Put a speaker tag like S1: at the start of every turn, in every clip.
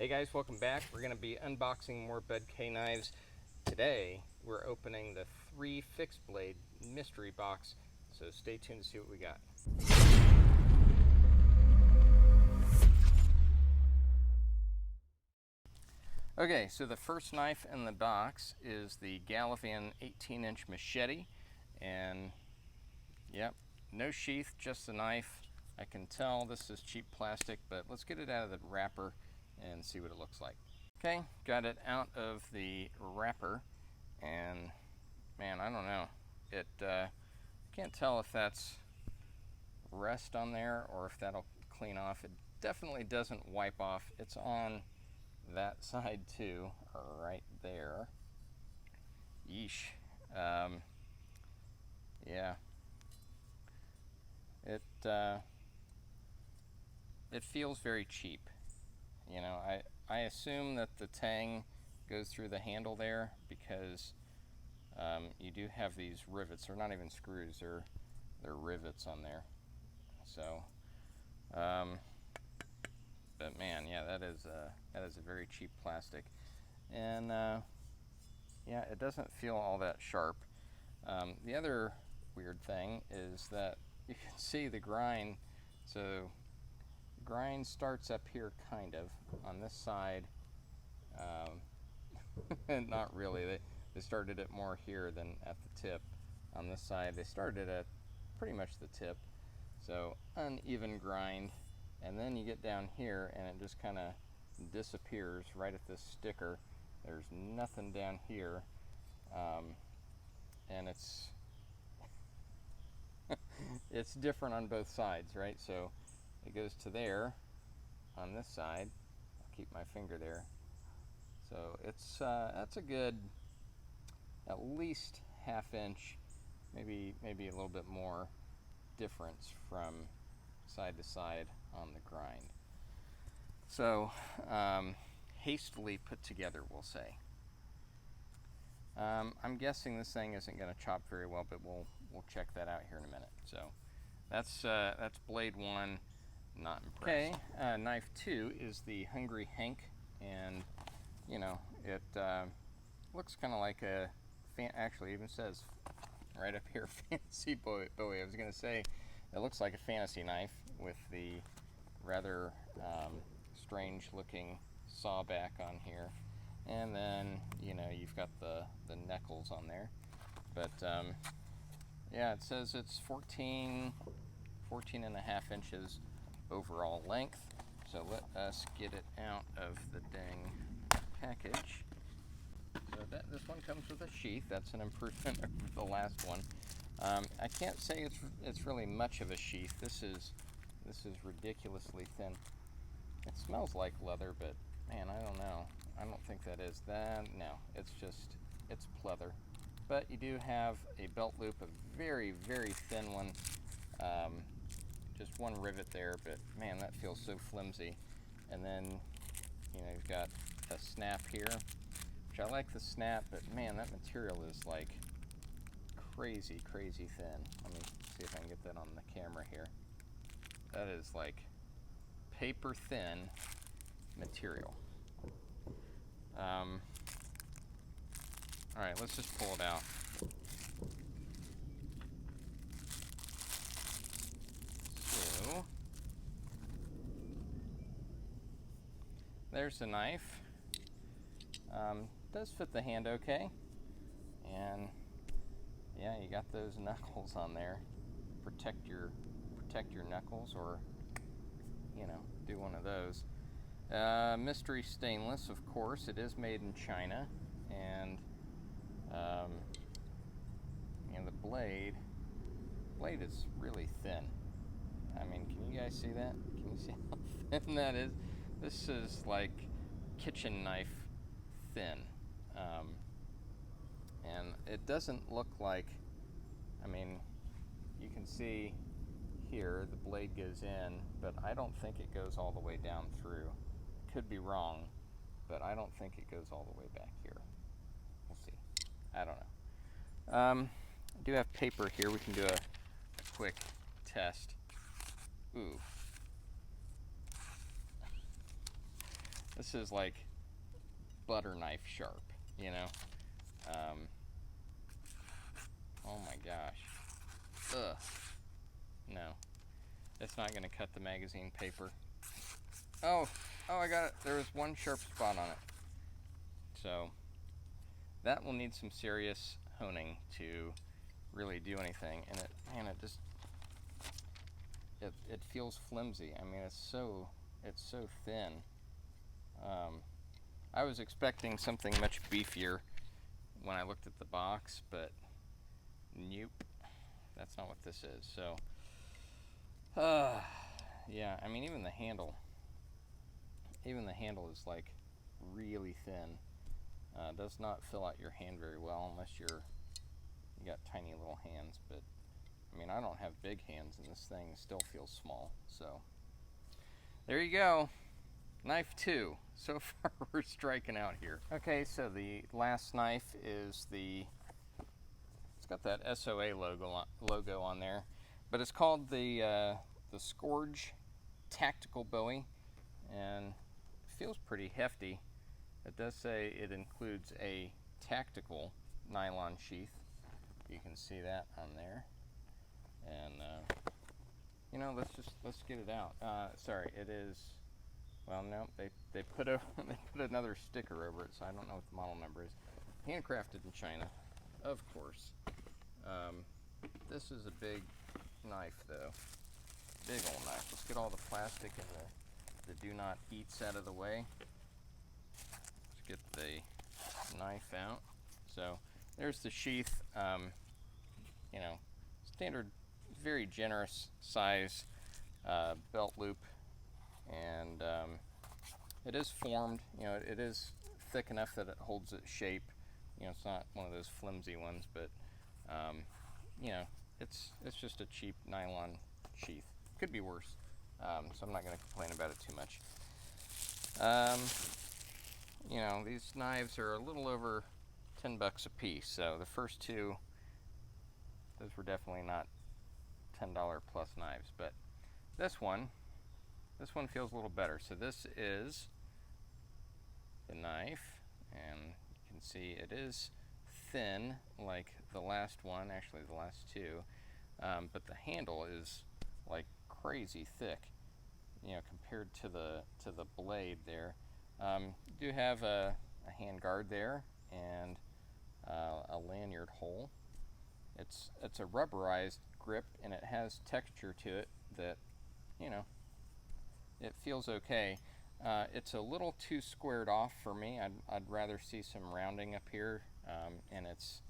S1: Hey guys, welcome back. We're going to be unboxing more BUDK knives. Today we're opening the 3 fixed blade mystery box, so stay tuned to see what we got. Okay, so the first knife in the box is the Gallifan 18-inch machete, and yep, no sheath, just the knife. I can tell this is cheap plastic, but let's get it out of the wrapper and see what it looks like. Okay, got it out of the wrapper, and man, I don't know. I can't tell if that's rust on there or if that'll clean off. It definitely doesn't wipe off. It's on that side too, right there. Yeesh. Yeah. It feels very cheap. You know, I assume that the tang goes through the handle there because you do have these rivets. They're not even screws, they're rivets on there. So, but man, yeah, that is a very cheap plastic, and yeah, it doesn't feel all that sharp. The other weird thing is that you can see the grind. So grind starts up here kind of on this side, and not really. They started it more here than at the tip. On this side they started at pretty much the tip, so uneven grind, and then you get down here and it just kind of disappears right at this sticker. There's nothing down here, and it's it's different on both sides, right? So it goes to there on this side. I'll keep my finger there. So it's that's a good at least ½ inch, maybe a little bit more difference from side to side on the grind. So hastily put together, we'll say. I'm guessing this thing isn't going to chop very well, but we'll check that out here in a minute. So that's blade 1. Not impressed. Okay, knife 2 is the Hungry Hank, and you know, it looks kind of like a actually even says right up here fantasy Bowie. I was going to say it looks like a fantasy knife with the rather strange looking saw back on here, and then you know, you've got the knuckles on there, but yeah, it says it's 14 and a half inches overall length. So let us get it out of the dang package. So this one comes with a sheath. That's an improvement over the last one. I can't say it's really much of a sheath. This is ridiculously thin. It smells like leather, but man, I don't know. I don't think that is that. No, it's pleather. But you do have a belt loop, a very, very thin one. Just one rivet there, but man, that feels so flimsy. And then, you know, you've got a snap here, which I like the snap, but man, that material is like crazy thin. Let me see if I can get that on the camera here. That is like paper thin material. All right, let's just pull it out. So there's the knife. Does fit the hand okay, and yeah, you got those knuckles on there. Protect your knuckles, or you know, do one of those. Mystery stainless, of course. It is made in China, and you know, the blade is really thin. I mean, can you guys see that? Can you see how thin that is? This is like kitchen knife thin, and it doesn't look like, I mean, you can see here the blade goes in, but I don't think it goes all the way down through. Could be wrong, but I don't think it goes all the way back here. We'll see. I don't know. I do have paper here. We can do a quick test. Ooh. This is like butter knife sharp, you know. Oh my gosh. Ugh. No. It's not going to cut the magazine paper. Oh, I got it. There was one sharp spot on it. So that will need some serious honing to really do anything. And it feels flimsy. I mean, it's so thin. I was expecting something much beefier when I looked at the box, but nope, that's not what this is. So, yeah, I mean, even the handle is like really thin. Does not fill out your hand very well unless you got tiny little hands. But I mean, I don't have big hands, and this thing still feels small. So there you go. Knife 2. So far we're striking out here. Okay, so the last knife is it's got that SOA logo on there, but it's called the Scourge Tactical Bowie, and it feels pretty hefty. It does say it includes a tactical nylon sheath. You can see that on there. And you know, let's get it out. Sorry, it is. Well, no, they put another sticker over it, so I don't know what the model number is. Handcrafted in China, of course. This is a big knife, though. Big old knife. Let's get all the plastic and the do not eats out of the way. Let's get the knife out. So there's the sheath. You know, standard, very generous size belt loop. And it is formed, you know, it is thick enough that it holds its shape. You know, it's not one of those flimsy ones, but you know, it's just a cheap nylon sheath. Could be worse, so I'm not going to complain about it too much. You know, these knives are a little over $10 a piece, so the first two, those were definitely not $10 plus knives, but this one feels a little better. So this is the knife, and you can see it is thin like the last one, actually the last two, but the handle is like crazy thick, you know, compared to the blade there. You do have a hand guard there and a lanyard hole. It's a rubberized grip, and it has texture to it that, you know, it feels okay. It's a little too squared off for me. I'd rather see some rounding up here, and it's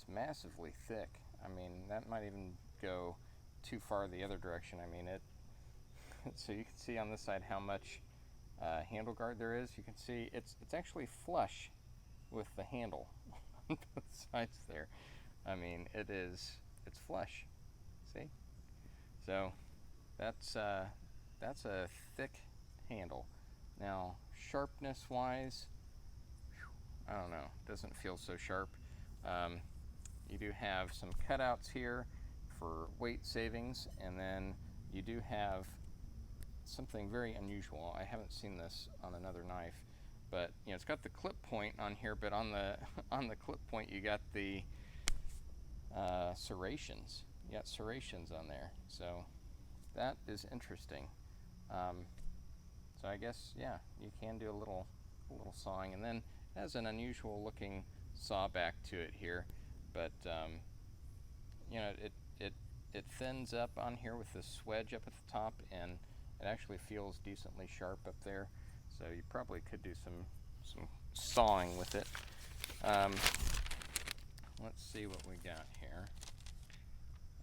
S1: massively thick. I mean, that might even go too far the other direction. I mean, so you can see on this side how much handle guard there is. You can see it's actually flush with the handle on both sides there. I mean, it's flush. See? So that's a thick handle. Now, sharpness wise, I don't know, doesn't feel so sharp. You do have some cutouts here for weight savings, and then you do have something very unusual. I haven't seen this on another knife, but you know, it's got the clip point on here, but on the clip point you got the serrations. You got serrations on there, so that is interesting. So I guess, yeah, you can do a little sawing, and then it has an unusual looking saw back to it here, but you know, it thins up on here with this swedge up at the top, and it actually feels decently sharp up there. So you probably could do some sawing with it. Let's see what we got here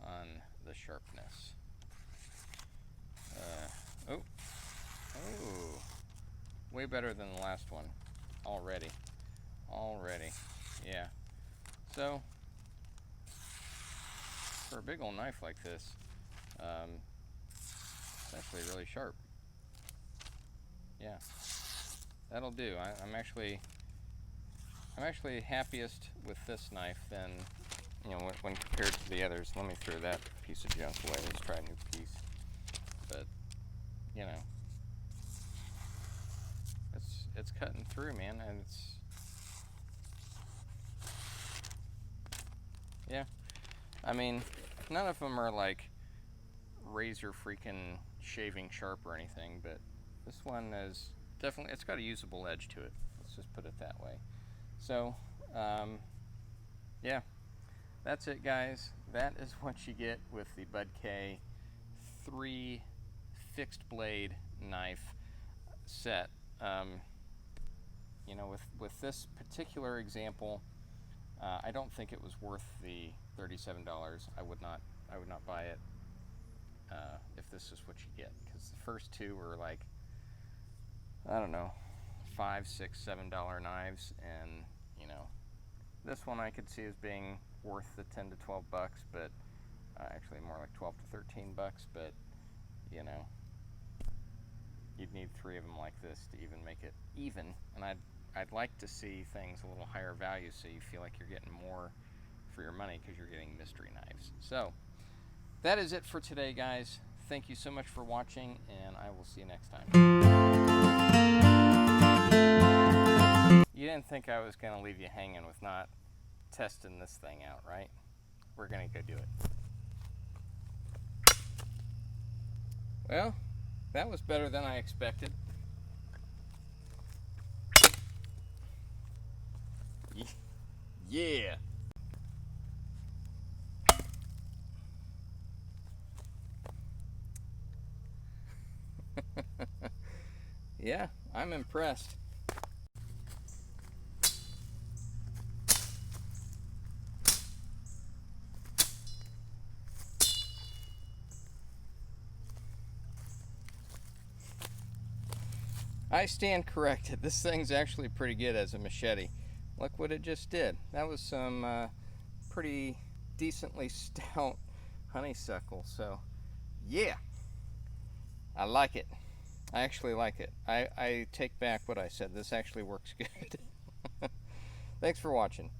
S1: on the sharpness. Oh, way better than the last one already. Yeah. So for a big old knife like this, it's actually really sharp. Yeah, that'll do. I'm actually happiest with this knife than, you know, when compared to the others. Let me throw that piece of junk away. Let's try a new piece. But you know, it's cutting through, man, and it's, yeah. I mean, none of them are like razor freaking shaving sharp or anything, but this one is definitely, it's got a usable edge to it. Let's just put it that way. So, yeah, that's it, guys. That is what you get with the BUDK 3 fixed blade knife set. You know, with this particular example, I don't think it was worth the $37. I would not buy it if this is what you get, because the first two were like, I don't know, $5, $6, $7 knives, and you know, this one I could see as being worth the 10 to 12 bucks, but actually more like 12 to 13 bucks. But you know, you'd need 3 of them like this to even make it even, and I'd like to see things a little higher value, so you feel like you're getting more for your money because you're getting mystery knives. So that is it for today, guys. Thank you so much for watching, and I will see you next time. You didn't think I was going to leave you hanging with not testing this thing out, right? We're going to go do it. Well, that was better than I expected. Yeah. Yeah, I'm impressed. I stand corrected. This thing's actually pretty good as a machete. Look what it just did. That was some pretty decently stout honeysuckle. So, yeah, I like it. I actually like it. I take back what I said. This actually works good. Thanks for watching.